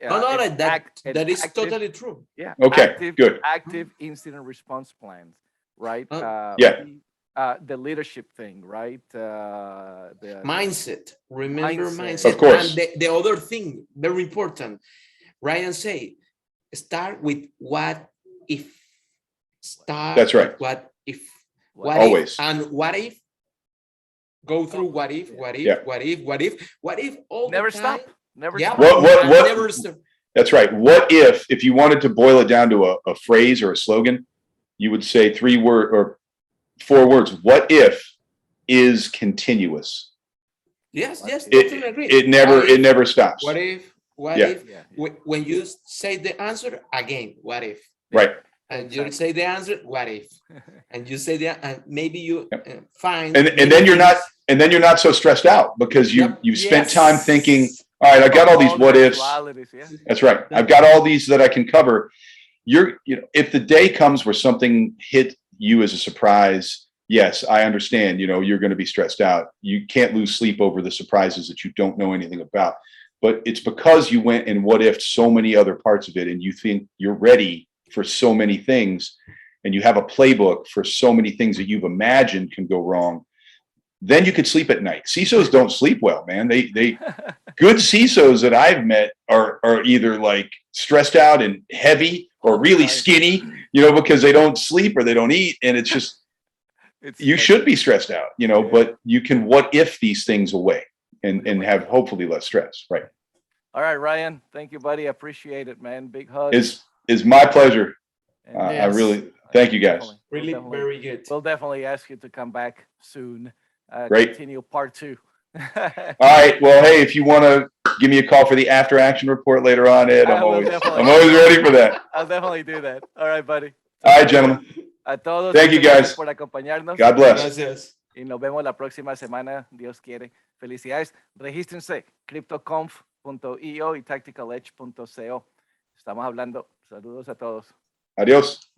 That is totally true. Yeah. Okay, good. Active incident response plans, right? The leadership thing, right? The mindset. Remember mindset. Of course. And the other thing, very important, Ryan say, start with what if. That's right. What if. Always. And what if go through what if, Yeah. what if all Never the time. stop. Never Yeah, stop. What- never stop. That's right. What if you wanted to boil it down to a phrase or a slogan, you would say 4 words. What if is continuous. Yes, totally agree. It never stops. What if, Yeah, yeah. when you say the answer again, what if? Right. And you say the answer, what if? And you say and maybe you find. And then you're not so stressed out because you've spent time thinking, all right, I got all these what ifs. Yeah. That's right. I've got all these that I can cover. If the day comes where something hit you as a surprise, yes, I understand, you're going to be stressed out. You can't lose sleep over the surprises that you don't know anything about. But it's because you went and what if so many other parts of it, and you think you're ready for so many things, and you have a playbook for so many things that you've imagined can go wrong. Then you could sleep at night. CISOs don't sleep well, man. They good CISOs that I've met are either like stressed out and heavy or really skinny, because they don't sleep or they don't eat, and it's just you should be stressed out, but you can what if these things away and have hopefully less stress, right? All right, Ryan. Thank you, buddy. I appreciate it, man. Big hug. Is my pleasure. And I really thank you guys. Really, very good. We'll definitely ask you to come back soon. Great. Continue part 2. All right. Well, hey, if you want to give me a call for the after action report later on, Ed, I'm always ready for that. I'll definitely do that. All right, buddy. All right, gentlemen. A todos. Thank you, guys. Por acompañarnos. God bless. Gracias. Y nos vemos la próxima semana, Dios quiere. Felicidades. Regístrense, cryptoconf.io y tacticaledge.co. Estamos hablando. Saludos a todos. Adiós.